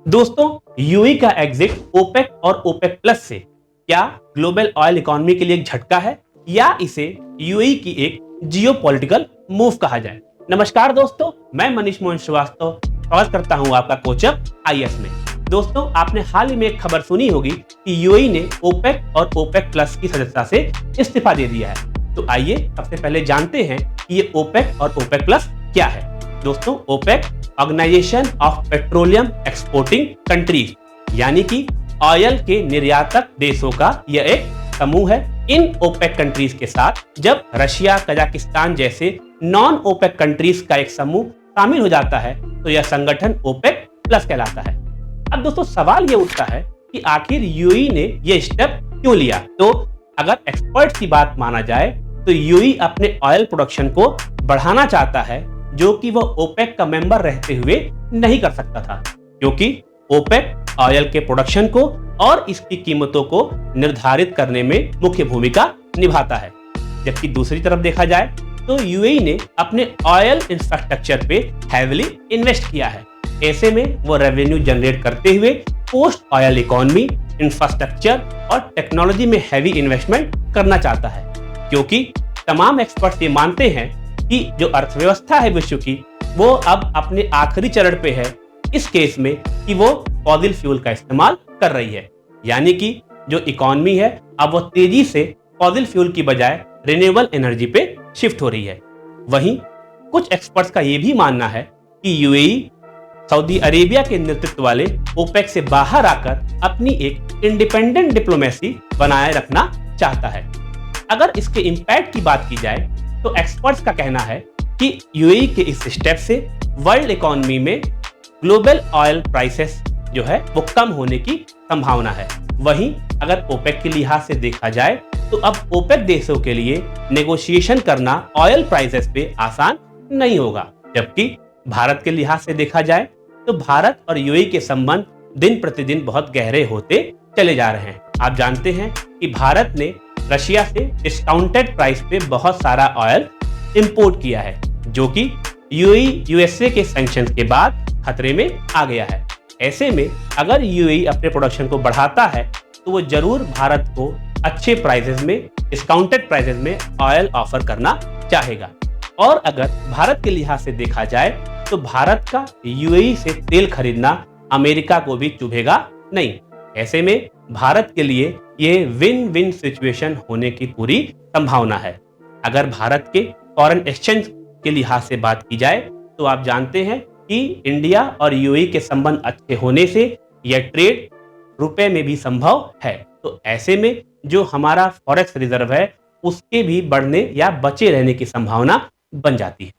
दोस्तों, यूएई का exit OPEC और ओपेक प्लस से क्या ग्लोबल ऑयल इकोनॉमी के लिए एक झटका है या इसे यूएई की एक जियोपॉलिटिकल मूव कहा जाए। नमस्कार दोस्तों, मैं मनीष मोहन श्रीवास्तव स्वागत करता हूं आपका कोचअप आईएएस में। दोस्तों, आपने हाल ही में एक खबर सुनी होगी कि यूएई ने ओपेक और ओपेक प्लस की सदस्यता से इस्तीफा दे दिया है। तो आइए सबसे पहले जानते हैं कि ये ओपेक और ओपेक प्लस क्या है। दोस्तों, OPEC organisation of petroleum exporting countries यानी कि ऑयल के निर्यातक देशों का यह एक समूह है। इन ओपेक कंट्रीज के साथ जब रशिया, कजाकिस्तान जैसे नॉन ओपेक कंट्रीज का एक समूह शामिल हो जाता है तो यह संगठन ओपेक प्लस कहलाता है। अब दोस्तों, सवाल यह उठता है कि आखिर यूएई ने यह स्टेप क्यों लिया। तो अगर एक्सपर्ट्स की बात माना जाए तो यूएई अपने ऑयल प्रोडक्शन को बढ़ाना चाहता है, जो कि वह ओपेक का मेंबर रहते हुए नहीं कर सकता था, क्योंकि ओपेक ऑयल के प्रोडक्शन को और इसकी कीमतों को निर्धारित करने में मुख्य भूमिका निभाता है। जबकि दूसरी तरफ देखा जाए तो यूएई ने अपने ऑयल इंफ्रास्ट्रक्चर पे हैवीली इन्वेस्ट किया है। ऐसे में वो रेवेन्यू जनरेट करते हुए पोस्ट ऑयल इकोनॉमी, इंफ्रास्ट्रक्चर और टेक्नोलॉजी में हैवी इन्वेस्टमेंट करना चाहता है, क्योंकि तमाम एक्सपर्ट्स ये मानते हैं कि जो अर्थव्यवस्था है विश्व की, वो अब अपने आखिरी चरण पे है इस केस में कि वो फॉसिल फ्यूल का इस्तेमाल कर रही है। यानी कि जो इकोनॉमी है अब वो तेजी से फॉसिल फ्यूल की बजाय रिन्यूएबल एनर्जी पे शिफ्ट हो रही है। वहीं कुछ एक्सपर्ट्स का ये भी मानना है कि यूएई सऊदी अरेबिया के नेतृत्व वाले ओपेक से बाहर आकर अपनी एक इंडिपेंडेंट डिप्लोमेसी बनाए रखना चाहता है। अगर इसके इम्पैक्ट की बात की जाए तो एक्सपर्ट्स का कहना है कि यूएई के इस स्टेप से वर्ल्ड इकोनॉमी में ग्लोबल ऑयल प्राइसेस जो है वो कम होने की संभावना है। वहीं अगर ओपेक के लिहाज से देखा जाए तो अब ओपेक देशों के लिए नेगोशिएशन करना ऑयल प्राइसेस पे आसान नहीं होगा। जबकि भारत के लिहाज से देखा जाए तो भारत और यूएई के संबंध दिन प्रतिदिन बहुत गहरे होते चले जा रहे हैं। आप जानते हैं कि भारत ने रशिया से डिस्काउंटेड प्राइस पे बहुत सारा ऑयल इंपोर्ट किया है, जो कि यूएई यूएसए के सैंक्शंस के बाद खतरे में आ गया है। ऐसे में अगर यूएई अपने प्रोडक्शन को बढ़ाता है तो वो जरूर भारत को अच्छे प्राइसेस में, डिस्काउंटेड प्राइसेस में ऑयल ऑफर करना चाहेगा। और अगर भारत के लिहाज से देखा जाए तो भारत का यूएई से तेल खरीदना अमेरिका को भी चुभेगा नहीं। ऐसे में भारत के लिए ये विन विन सिचुएशन होने की पूरी संभावना है। अगर भारत के फॉरेन एक्सचेंज के लिहाज से बात की जाए तो आप जानते हैं कि इंडिया और यूएई के संबंध अच्छे होने से यह ट्रेड रुपए में भी संभव है। तो ऐसे में जो हमारा फॉरेक्स रिजर्व है उसके भी बढ़ने या बचे रहने की संभावना बन जाती है।